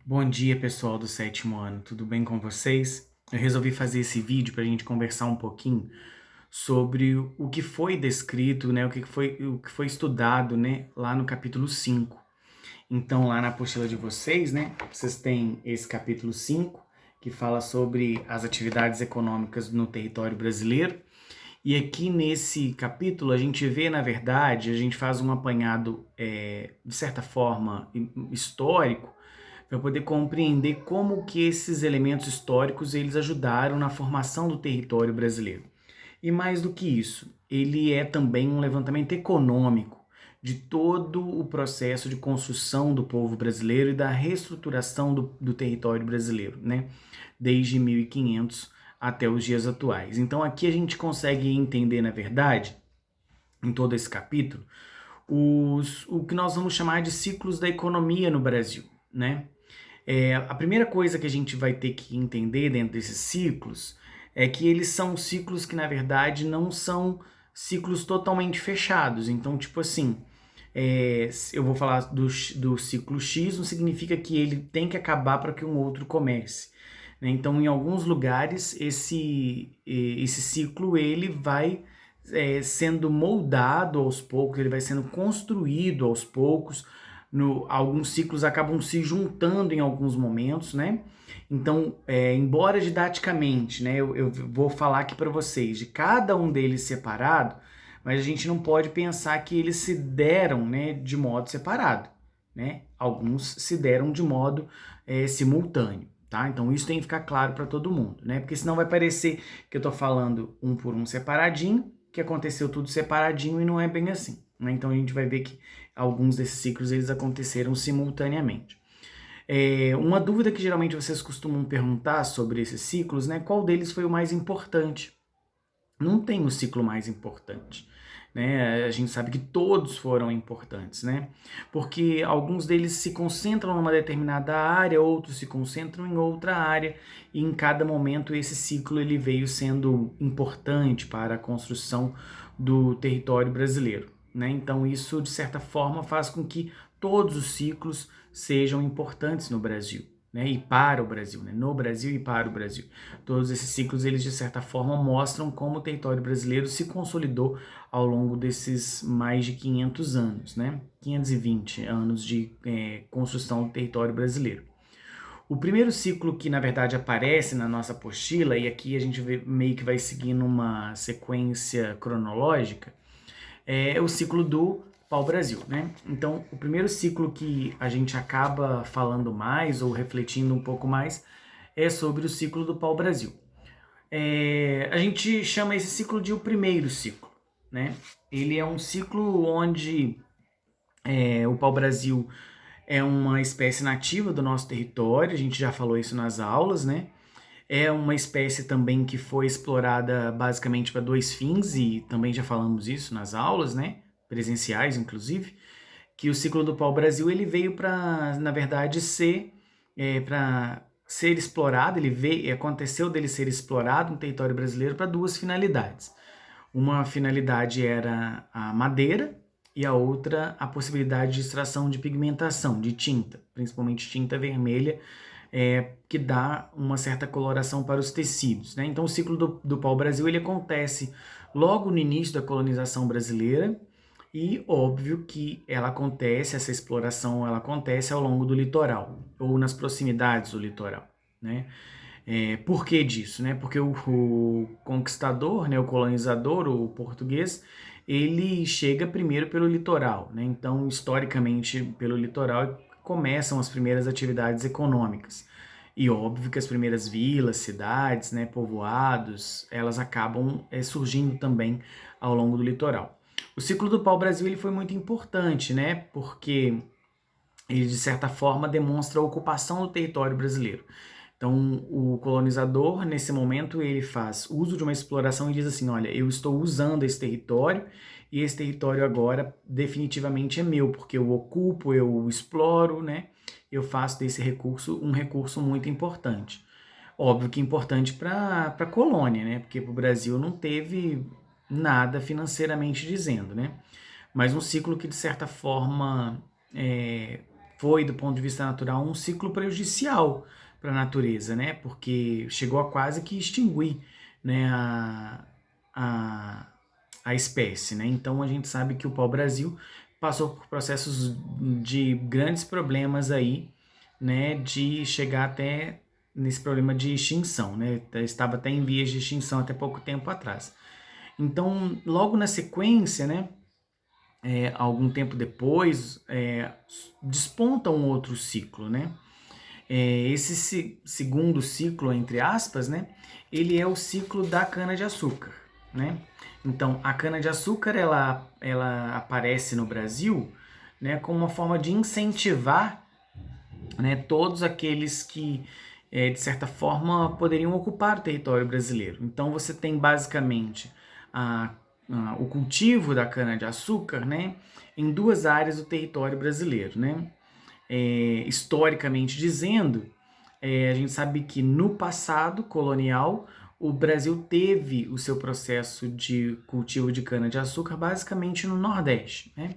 Bom dia, pessoal do sétimo ano, tudo bem com vocês? Eu resolvi fazer esse vídeo para a gente conversar um pouquinho sobre o que foi descrito, né, o que foi estudado, né, lá no capítulo 5. Então, lá na apostila de vocês, né, vocês têm esse capítulo 5 que fala sobre as atividades econômicas no território brasileiro. E aqui nesse capítulo a gente vê, na verdade, a gente faz um apanhado, de certa forma, histórico, para poder compreender como que esses elementos históricos eles ajudaram na formação do território brasileiro. E mais do que isso, ele é também um levantamento econômico de todo o processo de construção do povo brasileiro e da reestruturação do território brasileiro, né? Desde 1500 até os dias atuais. Então aqui a gente consegue entender, na verdade, em todo esse capítulo, o que nós vamos chamar de ciclos da economia no Brasil, né? A primeira coisa que a gente vai ter que entender dentro desses ciclos é que eles são ciclos que, na verdade, não são ciclos totalmente fechados. Então, tipo assim, eu vou falar do ciclo X, não significa que ele tem que acabar para que um outro comece, né? Então, em alguns lugares, esse ciclo ele vai sendo moldado aos poucos, ele vai sendo construído aos poucos. Alguns ciclos acabam se juntando em alguns momentos, né? Então, embora didaticamente, né, eu vou falar aqui para vocês de cada um deles separado, mas a gente não pode pensar que eles se deram, né, de modo separado, né? Alguns se deram de modo simultâneo, tá? Então isso tem que ficar claro para todo mundo, né? Porque senão vai parecer que eu tô falando um por um separadinho, que aconteceu tudo separadinho e não é bem assim, né? Então a gente vai ver que alguns desses ciclos eles aconteceram simultaneamente. Uma dúvida que geralmente vocês costumam perguntar sobre esses ciclos, né? Qual deles foi o mais importante? Não tem o ciclo mais importante, né? A gente sabe que todos foram importantes, né? Porque alguns deles se concentram numa determinada área, outros se concentram em outra área, e em cada momento esse ciclo ele veio sendo importante para a construção do território brasileiro, né? Então isso de certa forma faz com que todos os ciclos sejam importantes no Brasil, né, e para o Brasil, né, no Brasil e para o Brasil. Todos esses ciclos, eles de certa forma mostram como o território brasileiro se consolidou ao longo desses mais de 500 anos, né, 520 anos de construção do território brasileiro. O primeiro ciclo que, na verdade, aparece na nossa apostila, e aqui a gente meio que vai seguindo uma sequência cronológica, é o ciclo do pau-brasil, né? Então, o primeiro ciclo que a gente acaba falando mais ou refletindo um pouco mais é sobre o ciclo do pau-brasil. A gente chama esse ciclo de o primeiro ciclo, né? Ele é um ciclo onde o pau-brasil é uma espécie nativa do nosso território, a gente já falou isso nas aulas, né? É uma espécie também que foi explorada basicamente para dois fins, e também já falamos isso nas aulas, né? Presenciais, inclusive, que o ciclo do pau-brasil ele veio para, na verdade, para ser explorado, aconteceu dele ser explorado no território brasileiro para duas finalidades. Uma finalidade era a madeira e a outra a possibilidade de extração de pigmentação, de tinta, principalmente tinta vermelha, que dá uma certa coloração para os tecidos, né? Então o ciclo do pau-brasil ele acontece logo no início da colonização brasileira e óbvio que essa exploração ela acontece ao longo do litoral ou nas proximidades do litoral, né? Por que disso, né? Porque o conquistador, né, o colonizador, o português, ele chega primeiro pelo litoral, né? Então, historicamente, pelo litoral começam as primeiras atividades econômicas. E óbvio que as primeiras vilas, cidades, né, povoados, elas acabam surgindo também ao longo do litoral. O ciclo do pau-brasil ele foi muito importante, né? Porque ele de certa forma demonstra a ocupação do território brasileiro. Então, o colonizador, nesse momento, ele faz uso de uma exploração e diz assim, olha, eu estou usando esse território e esse território agora definitivamente é meu, porque eu ocupo, eu exploro, né? Eu faço desse recurso um recurso muito importante. Óbvio que importante para a colônia, né? Porque para o Brasil não teve nada financeiramente dizendo, né? Mas um ciclo que, de certa forma, foi, do ponto de vista natural, um ciclo prejudicial para a natureza, né? Porque chegou a quase que extinguir, né, a, a espécie, né? Então a gente sabe que o pau-brasil passou por processos de grandes problemas aí, né, de chegar até nesse problema de extinção, né? Estava até em vias de extinção até pouco tempo atrás. Então, logo na sequência, né, algum tempo depois, desponta um outro ciclo, né? Esse segundo ciclo, entre aspas, né, ele é o ciclo da cana-de-açúcar, né? Então, a cana-de-açúcar, ela aparece no Brasil, né, como uma forma de incentivar, né, todos aqueles que, de certa forma, poderiam ocupar o território brasileiro. Então, você tem basicamente a, o cultivo da cana-de-açúcar, né, em duas áreas do território brasileiro, né? Historicamente dizendo, a gente sabe que no passado colonial o Brasil teve o seu processo de cultivo de cana-de-açúcar basicamente no Nordeste, né?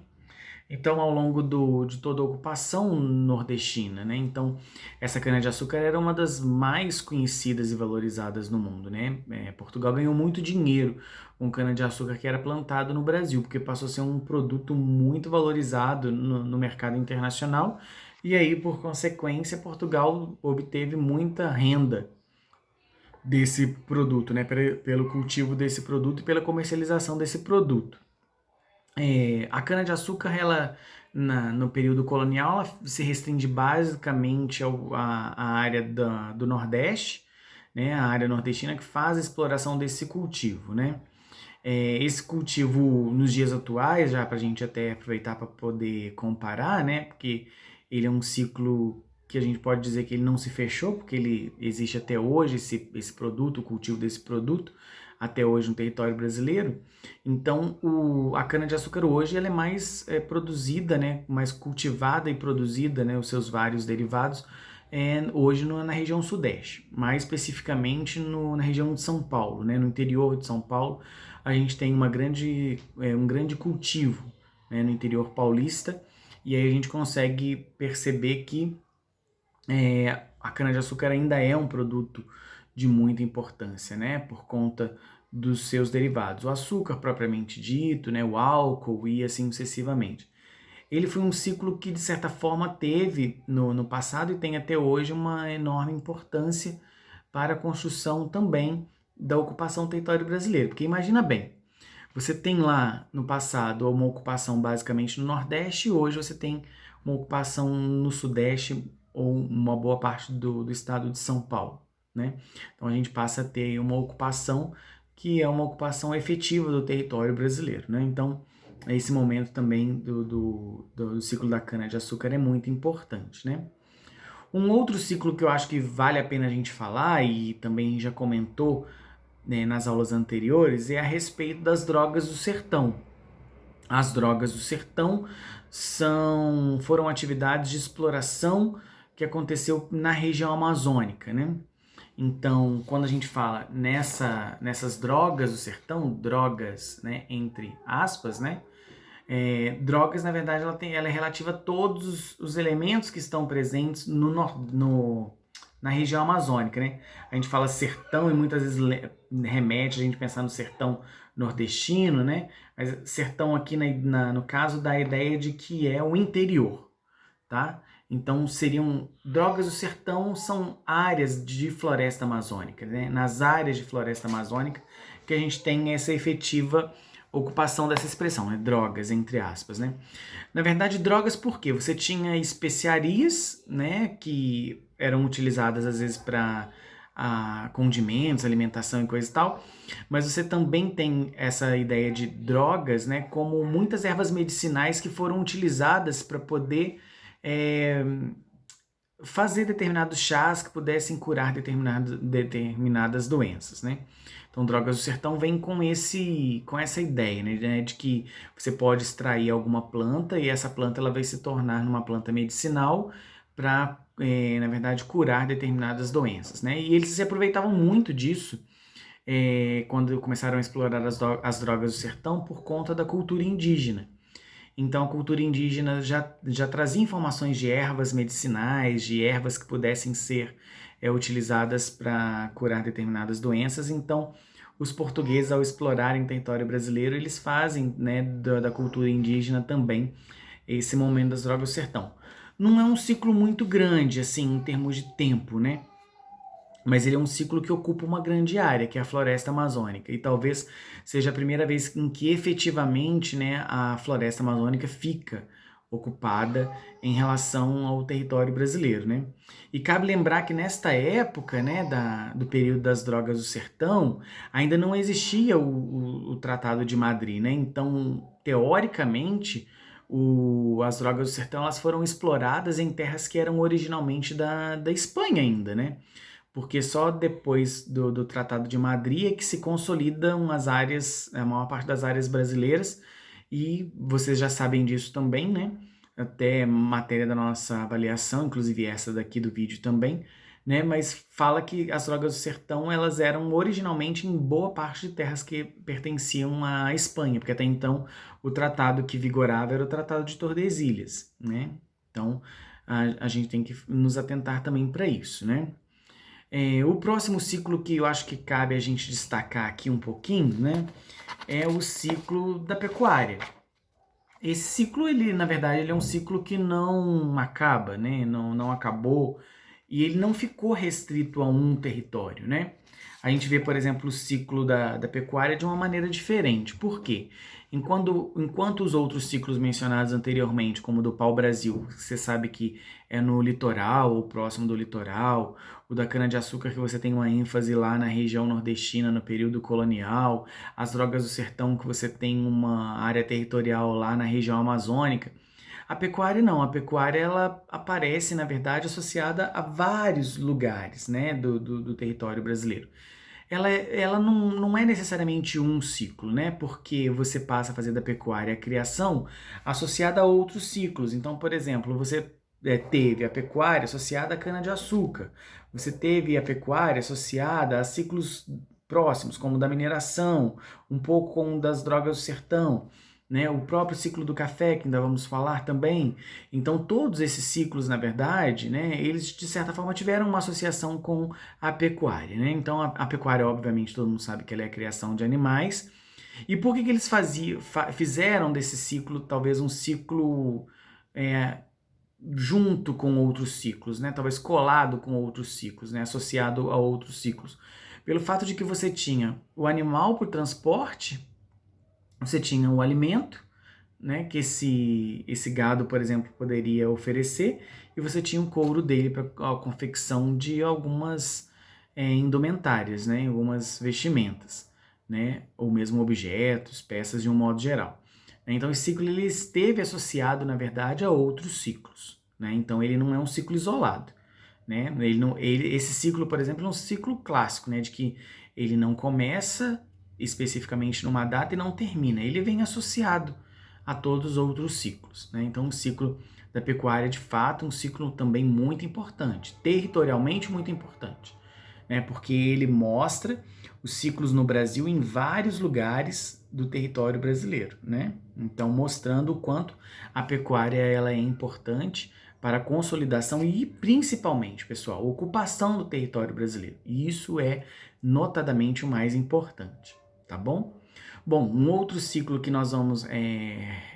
Então, ao longo de toda a ocupação nordestina, né? Então, essa cana-de-açúcar era uma das mais conhecidas e valorizadas no mundo, né? Portugal ganhou muito dinheiro com cana-de-açúcar que era plantado no Brasil, porque passou a ser um produto muito valorizado no mercado internacional, e aí, por consequência, Portugal obteve muita renda desse produto, né? Pelo cultivo desse produto e pela comercialização desse produto. A cana-de-açúcar, ela, no período colonial, ela se restringe basicamente à área do Nordeste, né, a área nordestina que faz a exploração desse cultivo, né? Esse cultivo nos dias atuais, já para a gente até aproveitar para poder comparar, né? Porque ele é um ciclo que a gente pode dizer que ele não se fechou, porque ele existe até hoje, esse produto, o cultivo desse produto, até hoje no território brasileiro. Então, a cana-de-açúcar hoje ela é mais produzida, né? Mais cultivada e produzida, né? Os seus vários derivados, hoje na região sudeste, mais especificamente na região de São Paulo, né? No interior de São Paulo, a gente tem um grande cultivo, né, no interior paulista, e aí a gente consegue perceber que a cana-de-açúcar ainda é um produto de muita importância, né, por conta dos seus derivados, o açúcar propriamente dito, né, o álcool e assim sucessivamente. Ele foi um ciclo que, de certa forma, teve no passado e tem até hoje uma enorme importância para a construção também da ocupação do território brasileiro. Porque imagina bem, você tem lá no passado uma ocupação basicamente no Nordeste e hoje você tem uma ocupação no Sudeste ou uma boa parte do estado de São Paulo, né? Então a gente passa a ter uma ocupação que é uma ocupação efetiva do território brasileiro, né? Então esse momento também do ciclo da cana-de-açúcar é muito importante, né? Um outro ciclo que eu acho que vale a pena a gente falar, e também já comentou, né, nas aulas anteriores, é a respeito das drogas do sertão. As drogas do sertão foram atividades de exploração que aconteceu na região amazônica, né? Então, quando a gente fala nessas drogas do sertão, drogas, né, entre aspas, né? Drogas, na verdade, ela é relativa a todos os elementos que estão presentes na região amazônica, né? A gente fala sertão e muitas vezes remete a gente pensar no sertão nordestino, né? Mas sertão aqui, no caso, dá a ideia de que é o interior, tá? Então, drogas do sertão são áreas de floresta amazônica, né? Nas áreas de floresta amazônica que a gente tem essa efetiva ocupação dessa expressão, né? Drogas, entre aspas, né? Na verdade, drogas porque você tinha especiarias, né, que eram utilizadas às vezes para condimentos, alimentação e coisa e tal, mas você também tem essa ideia de drogas, né, como muitas ervas medicinais que foram utilizadas para poder fazer determinados chás que pudessem curar determinadas doenças, né? Então, drogas do sertão vem com essa ideia, né, de que você pode extrair alguma planta e essa planta ela vai se tornar numa planta medicinal para, na verdade, curar determinadas doenças, né? E eles se aproveitavam muito disso quando começaram a explorar as drogas do sertão por conta da cultura indígena. Então a cultura indígena já trazia informações de ervas medicinais, de ervas que pudessem ser utilizadas para curar determinadas doenças. Então os portugueses, ao explorarem o território brasileiro, eles fazem, né, da cultura indígena também esse momento das drogas do sertão. Não é um ciclo muito grande, assim, em termos de tempo, né? Mas ele é um ciclo que ocupa uma grande área, que é a floresta amazônica. E talvez seja a primeira vez em que efetivamente, né, a floresta amazônica fica ocupada em relação ao território brasileiro, né? E cabe lembrar que nesta época, né, do período das drogas do sertão, ainda não existia o Tratado de Madrid, né? Então, teoricamente, as drogas do sertão elas foram exploradas em terras que eram originalmente da Espanha ainda, né? Porque só depois do Tratado de Madrid é que se consolidam as áreas, a maior parte das áreas brasileiras, e vocês já sabem disso também, né? Até matéria da nossa avaliação, inclusive essa daqui do vídeo também, né? Mas fala que as drogas do sertão, elas eram originalmente em boa parte de terras que pertenciam à Espanha, porque até então o tratado que vigorava era o Tratado de Tordesilhas, né? Então a gente tem que nos atentar também para isso, né? O próximo ciclo que eu acho que cabe a gente destacar aqui um pouquinho, né, é o ciclo da pecuária. Esse ciclo, ele, na verdade, ele é um ciclo que não acaba, né, não acabou, e ele não ficou restrito a um território, né? A gente vê, por exemplo, o ciclo da pecuária de uma maneira diferente. Por quê? Enquanto os outros ciclos mencionados anteriormente, como o do pau-brasil, você sabe que é no litoral ou próximo do litoral, o da cana-de-açúcar que você tem uma ênfase lá na região nordestina no período colonial, as drogas do sertão que você tem uma área territorial lá na região amazônica. A pecuária não, a pecuária ela aparece, na verdade, associada a vários lugares, né, do território brasileiro. Ela não é necessariamente um ciclo, né? Porque você passa a fazer da pecuária a criação associada a outros ciclos. Então, por exemplo, você teve a pecuária associada à cana-de-açúcar, você teve a pecuária associada a ciclos próximos, como o da mineração, um pouco como o das drogas do sertão, né? O próprio ciclo do café, que ainda vamos falar também. Então, todos esses ciclos, na verdade, né, eles de certa forma tiveram uma associação com a pecuária, né? Então, a pecuária, obviamente, todo mundo sabe que ela é a criação de animais. E por que eles fizeram desse ciclo talvez um ciclo junto com outros ciclos, né? Talvez colado com outros ciclos, né? Associado a outros ciclos? Pelo fato de que você tinha o animal por transporte, você tinha o alimento, né, que esse gado, por exemplo, poderia oferecer, e você tinha o couro dele para a confecção de algumas indumentárias, né, algumas vestimentas, né, ou mesmo objetos, peças de um modo geral. Então esse ciclo ele esteve associado, na verdade, a outros ciclos, né? Então ele não é um ciclo isolado, né? Esse ciclo, por exemplo, é um ciclo clássico, né, de que ele não começa especificamente numa data e não termina. Ele vem associado a todos os outros ciclos, né? Então o ciclo da pecuária, de fato, é um ciclo também muito importante, territorialmente muito importante, né? Porque ele mostra os ciclos no Brasil em vários lugares do território brasileiro, né? Então mostrando o quanto a pecuária ela é importante para a consolidação e principalmente, pessoal, ocupação do território brasileiro. E isso é notadamente o mais importante, tá bom? Bom, um outro ciclo que nós vamos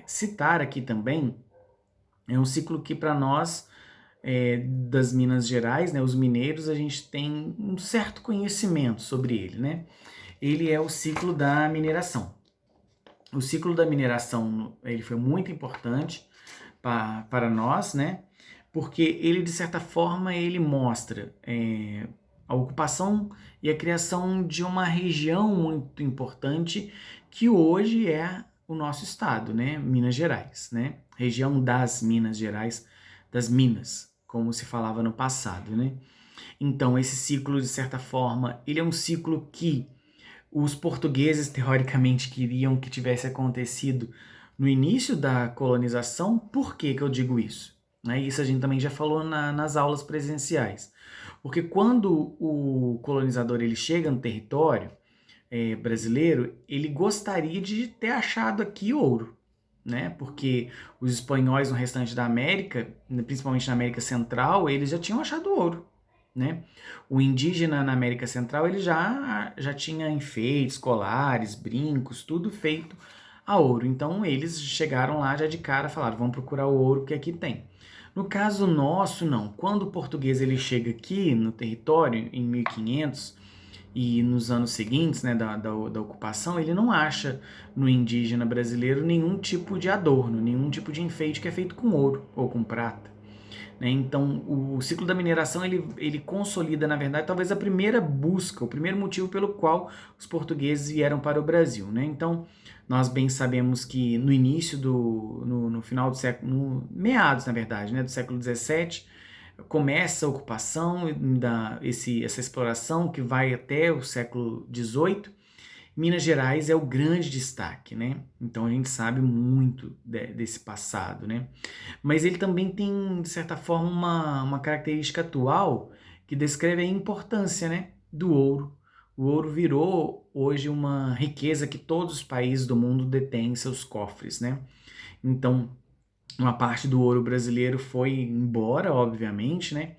citar aqui também é um ciclo que para nós das Minas Gerais, né, os mineiros, a gente tem um certo conhecimento sobre ele, né? Ele é o ciclo da mineração. O ciclo da mineração ele foi muito importante para nós, né? Porque ele, de certa forma, ele mostra a ocupação e a criação de uma região muito importante que hoje é o nosso estado, né? Minas Gerais, né? Região das Minas Gerais, das Minas, como se falava no passado, né? Então, esse ciclo, de certa forma, ele é um ciclo que os portugueses, teoricamente, queriam que tivesse acontecido no início da colonização. Por que eu digo isso? Né? Isso a gente também já falou nas aulas presenciais. Porque quando o colonizador ele chega no território brasileiro, ele gostaria de ter achado aqui ouro, né? Porque os espanhóis no restante da América, principalmente na América Central, eles já tinham achado ouro, né? O indígena na América Central, ele já tinha enfeites, colares, brincos, tudo feito a ouro. Então eles chegaram lá já de cara, falaram, vamos procurar o ouro que aqui tem. No caso nosso, não. Quando o português ele chega aqui no território, em 1500, e nos anos seguintes, né, da ocupação, ele não acha no indígena brasileiro nenhum tipo de adorno, nenhum tipo de enfeite que é feito com ouro ou com prata, né? Então, o ciclo da mineração, ele consolida, na verdade, talvez a primeira busca, o primeiro motivo pelo qual os portugueses vieram para o Brasil, né? Então, nós bem sabemos que no início no final do século, no meados, na verdade, né, do século XVII, começa a ocupação, essa exploração que vai até o século XVIII. Minas Gerais é o grande destaque, né? Então a gente sabe muito desse passado, né? Mas ele também tem, de certa forma, uma característica atual que descreve a importância, né, do ouro. O ouro virou hoje uma riqueza que todos os países do mundo detêm em seus cofres, né? Então, uma parte do ouro brasileiro foi embora, obviamente, né?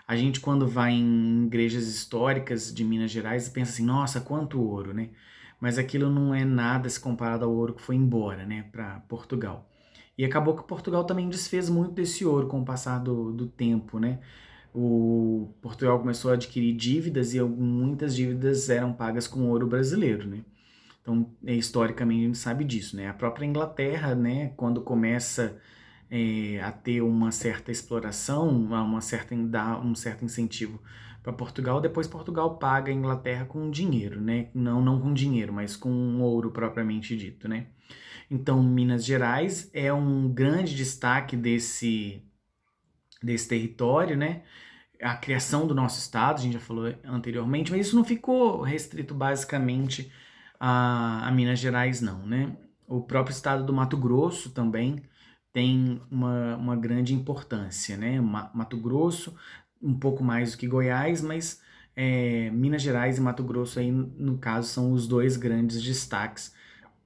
A gente, quando vai em igrejas históricas de Minas Gerais, pensa assim, nossa, quanto ouro, né? Mas aquilo não é nada se comparado ao ouro que foi embora, né, para Portugal. E acabou que Portugal também desfez muito desse ouro com o passar do tempo, né? O Portugal começou a adquirir dívidas e muitas dívidas eram pagas com ouro brasileiro, né? Então, historicamente, a gente sabe disso, né? A própria Inglaterra, né, quando começa a ter uma certa exploração, dar um certo incentivo para Portugal, depois Portugal paga a Inglaterra com dinheiro, né? Não com dinheiro, mas com ouro propriamente dito, né? Então, Minas Gerais é um grande destaque desse território, né? A criação do nosso estado, a gente já falou anteriormente, mas isso não ficou restrito basicamente a Minas Gerais, não, né? O próprio estado do Mato Grosso também tem uma grande importância, né? Mato Grosso, um pouco mais do que Goiás, mas Minas Gerais e Mato Grosso aí, no caso, são os dois grandes destaques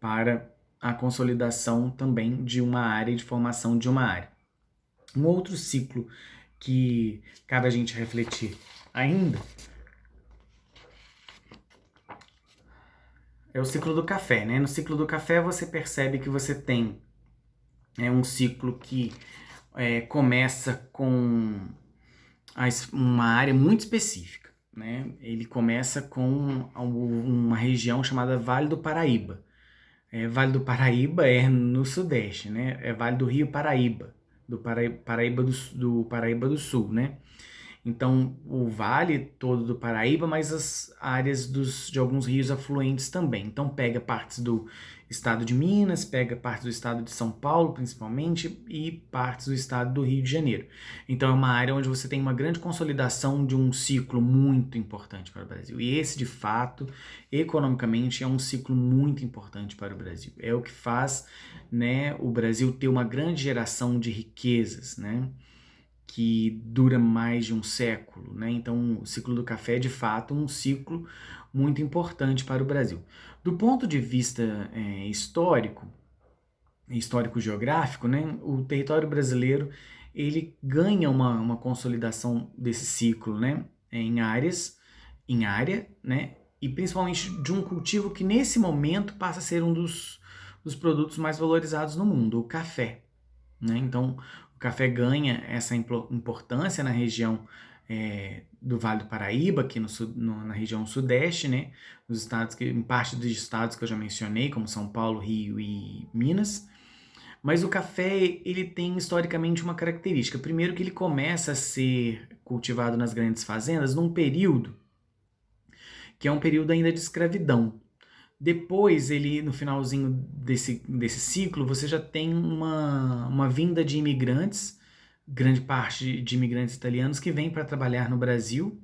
para a consolidação também de uma área e de formação de uma área. Um outro ciclo que cabe a gente refletir ainda é o ciclo do café, né? No ciclo do café você percebe que você tem um ciclo que começa com uma área muito específica, né? Ele começa com uma região chamada Vale do Paraíba. Vale do Paraíba é no Sudeste, né? É Vale do Rio Paraíba, do Paraíba do Sul, né? Então, o vale todo do Paraíba, mas as áreas de alguns rios afluentes também. Então, pega partes do estado de Minas, pega partes do estado de São Paulo, principalmente, e partes do estado do Rio de Janeiro. Então, é uma área onde você tem uma grande consolidação de um ciclo muito importante para o Brasil. E esse, de fato, economicamente, é um ciclo muito importante para o Brasil. É o que faz, né, o Brasil ter uma grande geração de riquezas, né? Que dura mais de um século, né? Então, o ciclo do café é de fato um ciclo muito importante para o Brasil. Do ponto de vista histórico-geográfico, né? O território brasileiro ele ganha uma consolidação desse ciclo, né? Em área, né? E principalmente de um cultivo que nesse momento passa a ser um dos produtos mais valorizados no mundo, o café, né? Então, o café ganha essa importância na região do Vale do Paraíba, aqui na região sudeste, né? Em parte dos estados que eu já mencionei, como São Paulo, Rio e Minas. Mas o café, ele tem historicamente uma característica. Primeiro que ele começa a ser cultivado nas grandes fazendas num período que é um período ainda de escravidão. Depois, ele no finalzinho desse ciclo, você já tem uma vinda de imigrantes, grande parte de imigrantes italianos que vêm para trabalhar no Brasil,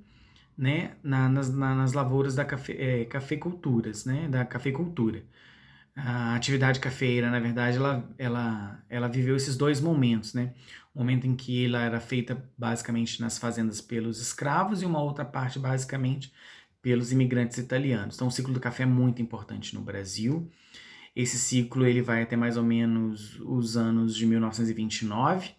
né, nas lavouras da cafeiculturas, né, da cafeicultura. A atividade cafeeira, na verdade, ela viveu esses dois momentos, né? O momento em que ela era feita basicamente nas fazendas pelos escravos e uma outra parte basicamente pelos imigrantes italianos. Então, o ciclo do café é muito importante no Brasil Esse ciclo ele vai até mais ou menos os anos de 1929,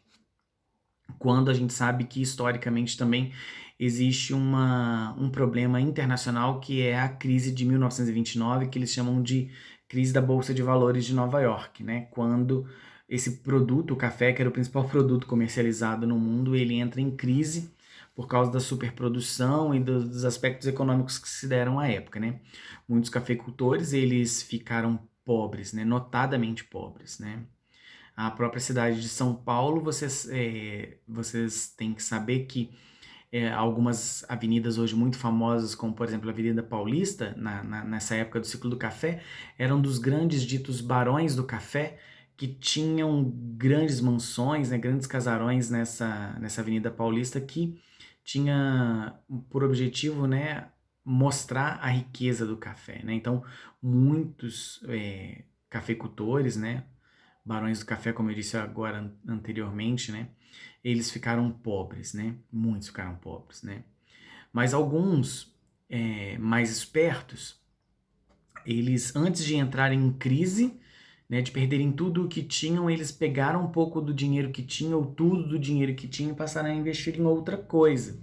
quando a gente sabe que historicamente também existe um problema internacional que é a crise de 1929, que eles chamam de crise da Bolsa de Valores de Nova York, né? Quando esse produto, o café, que era o principal produto comercializado no mundo, ele entra em crise por causa da superprodução e dos aspectos econômicos que se deram à época, né? Muitos cafeicultores, eles ficaram pobres, né? Notadamente pobres, né? A própria cidade de São Paulo, vocês têm que saber que algumas avenidas hoje muito famosas, como por exemplo a Avenida Paulista, nessa época do ciclo do café, eram dos grandes ditos barões do café, que tinham grandes mansões, né, grandes casarões nessa Avenida Paulista, que tinha por objetivo, né, mostrar a riqueza do café, né? Então, muitos cafeicultores, né, barões do café, como eu disse agora anteriormente, né, eles ficaram pobres, né? Muitos ficaram pobres, né? Mas alguns mais espertos, eles antes de entrarem em crise, né, de perderem tudo o que tinham, eles pegaram um pouco do dinheiro que tinham, ou tudo do dinheiro que tinham, e passaram a investir em outra coisa.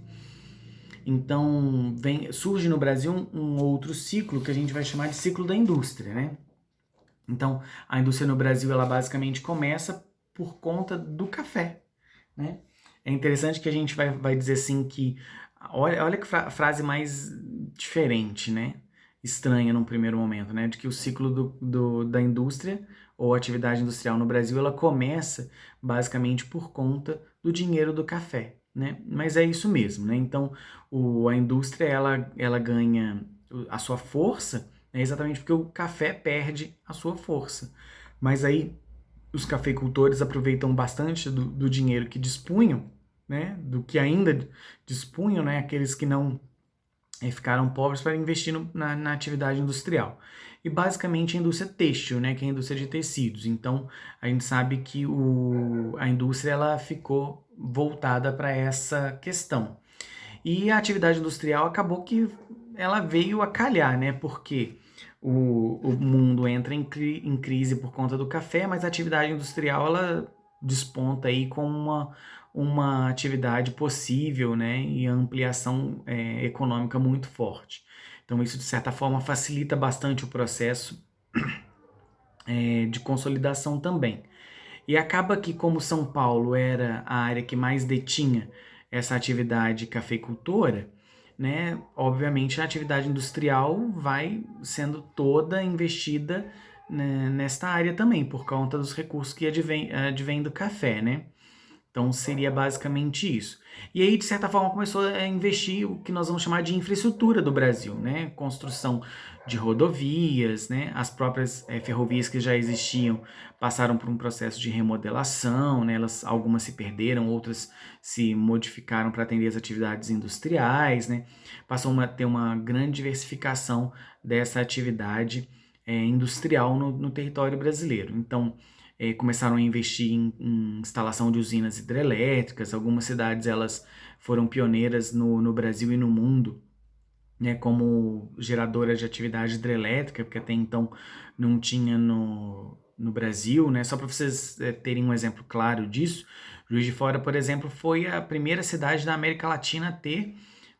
Então, surge no Brasil um outro ciclo que a gente vai chamar de ciclo da indústria, né? Então, a indústria no Brasil, ela basicamente começa por conta do café, né? É interessante que a gente vai dizer assim que, olha que frase mais diferente, né? Estranha num primeiro momento, né? De que o ciclo da indústria ou atividade industrial no Brasil, ela começa basicamente por conta do dinheiro do café, né? Mas é isso mesmo, né? Então, a indústria, ela ganha a sua força, né? Exatamente porque o café perde a sua força. Mas aí, os cafeicultores aproveitam bastante do dinheiro que dispunham, né, do que ainda dispunham, né, aqueles que não ficaram pobres, para investir na atividade industrial. E basicamente a indústria têxtil, né, que é a indústria de tecidos. Então a gente sabe que a indústria ela ficou voltada para essa questão. E a atividade industrial acabou que ela veio a calhar, né? Porque o mundo entra em crise por conta do café, mas a atividade industrial ela desponta aí como uma atividade possível, né? E ampliação econômica muito forte. Então isso, de certa forma, facilita bastante o processo de consolidação também. E acaba que, como São Paulo era a área que mais detinha essa atividade cafeicultora, né, obviamente a atividade industrial vai sendo toda investida, né, nesta área também, por conta dos recursos que advém do café, né? Então seria basicamente isso. E aí, de certa forma, começou a investir o que nós vamos chamar de infraestrutura do Brasil, né? Construção de rodovias, né? As próprias ferrovias que já existiam passaram por um processo de remodelação, né? Algumas se perderam, outras se modificaram para atender as atividades industriais, né? Passou a ter uma grande diversificação dessa atividade industrial no território brasileiro. Então, começaram a investir em instalação de usinas hidrelétricas. Algumas cidades elas foram pioneiras no Brasil e no mundo, né, como geradoras de atividade hidrelétrica, porque até então não tinha no Brasil, né? Só para vocês terem um exemplo claro disso, Juiz de Fora, por exemplo, foi a primeira cidade da América Latina a ter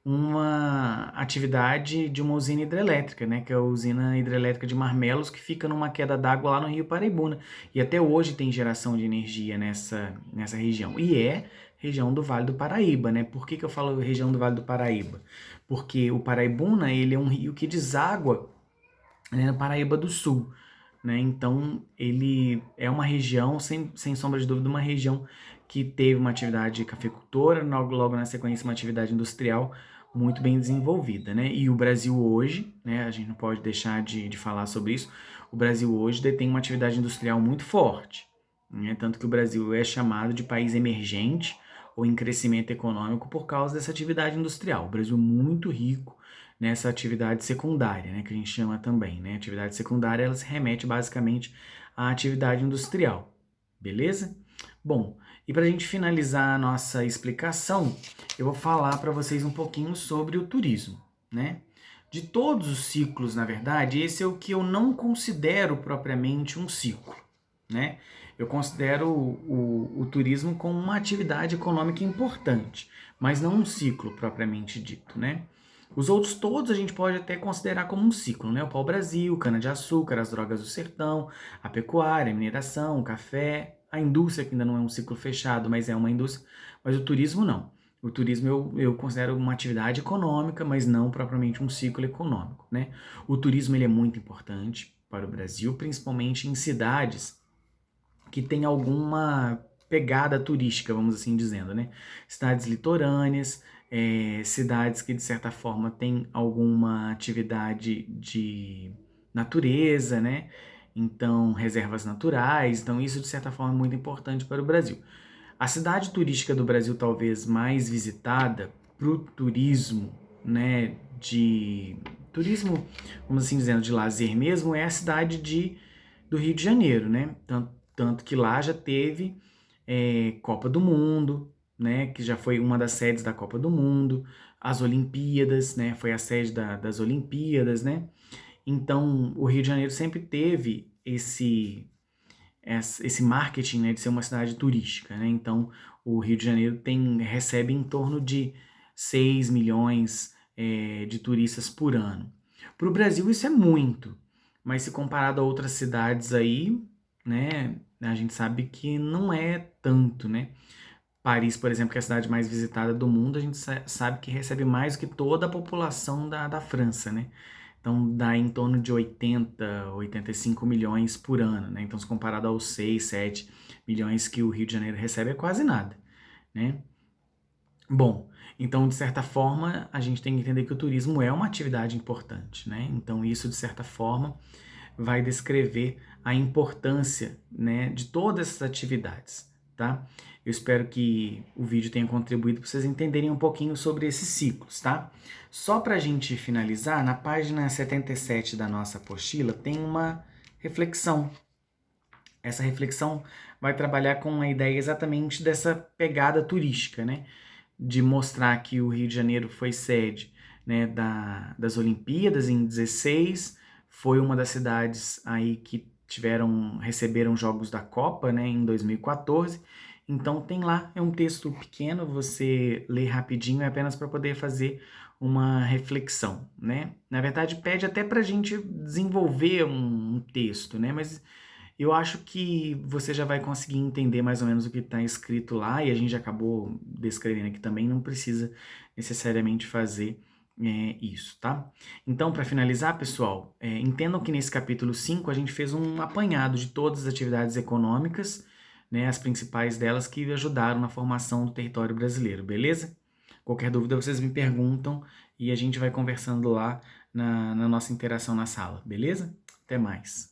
uma atividade de uma usina hidrelétrica, né, que é a usina hidrelétrica de Marmelos, que fica numa queda d'água lá no Rio Paraibuna, e até hoje tem geração de energia nessa região, e é região do Vale do Paraíba, né? Por que eu falo região do Vale do Paraíba? Porque o Paraibuna, ele é um rio que deságua, né, na Paraíba do Sul, né? Então, ele é uma região, sem sombra de dúvida, uma região que teve uma atividade cafeicultora, logo na sequência uma atividade industrial muito bem desenvolvida, né? E o Brasil hoje, né, a gente não pode deixar de falar sobre isso, o Brasil hoje detém uma atividade industrial muito forte, né? Tanto que o Brasil é chamado de país emergente ou em crescimento econômico por causa dessa atividade industrial. O Brasil é muito rico nessa atividade secundária, né, que a gente chama também, né? Atividade secundária, ela se remete basicamente à atividade industrial, beleza? Bom, e para a gente finalizar a nossa explicação, eu vou falar para vocês um pouquinho sobre o turismo, né? De todos os ciclos, na verdade, esse é o que eu não considero propriamente um ciclo, né? Eu considero o turismo como uma atividade econômica importante, mas não um ciclo propriamente dito, né? Os outros todos a gente pode até considerar como um ciclo, né? O pau-brasil, cana-de-açúcar, as drogas do sertão, a pecuária, a mineração, o café, a indústria, que ainda não é um ciclo fechado, mas é uma indústria, mas o turismo não. O turismo eu considero uma atividade econômica, mas não propriamente um ciclo econômico, né? O turismo ele é muito importante para o Brasil, principalmente em cidades que têm alguma pegada turística, vamos assim dizendo, né? Cidades litorâneas, cidades que de certa forma têm alguma atividade de natureza, né? Então, reservas naturais, então isso de certa forma é muito importante para o Brasil. A cidade turística do Brasil talvez mais visitada para o turismo, né, de turismo, vamos assim dizendo, de lazer mesmo, é a cidade do Rio de Janeiro, né? Tanto que lá já teve Copa do Mundo, né, que já foi uma das sedes da Copa do Mundo, as Olimpíadas, né, foi a sede das Olimpíadas, né? Então, o Rio de Janeiro sempre teve esse marketing, né, de ser uma cidade turística, né? Então, o Rio de Janeiro recebe em torno de 6 milhões de turistas por ano. Para o Brasil isso é muito, mas se comparado a outras cidades aí, né, a gente sabe que não é tanto, né? Paris, por exemplo, que é a cidade mais visitada do mundo, a gente sabe que recebe mais do que toda a população da França, né? Então dá em torno de 85 milhões por ano, né? Então, se comparado aos 6, 7 milhões que o Rio de Janeiro recebe, é quase nada, né? Bom, então, de certa forma, a gente tem que entender que o turismo é uma atividade importante, né? Então, isso, de certa forma, vai descrever a importância, né, de todas essas atividades, tá? Eu espero que o vídeo tenha contribuído para vocês entenderem um pouquinho sobre esses ciclos, tá? Só para a gente finalizar, na página 77 da nossa apostila tem uma reflexão. Essa reflexão vai trabalhar com a ideia exatamente dessa pegada turística, né? De mostrar que o Rio de Janeiro foi sede, né, das Olimpíadas em 16, foi uma das cidades aí que receberam jogos da Copa, né, em 2014. Então tem lá, é um texto pequeno, você lê rapidinho, é apenas para poder fazer uma reflexão, né? Na verdade, pede até para a gente desenvolver um texto, né? Mas eu acho que você já vai conseguir entender mais ou menos o que está escrito lá, e a gente já acabou descrevendo aqui também, não precisa necessariamente fazer isso, tá? Então, para finalizar, pessoal, entendam que nesse capítulo 5 a gente fez um apanhado de todas as atividades econômicas, né, as principais delas que ajudaram na formação do território brasileiro, beleza? Qualquer dúvida vocês me perguntam e a gente vai conversando lá na nossa interação na sala, beleza? Até mais!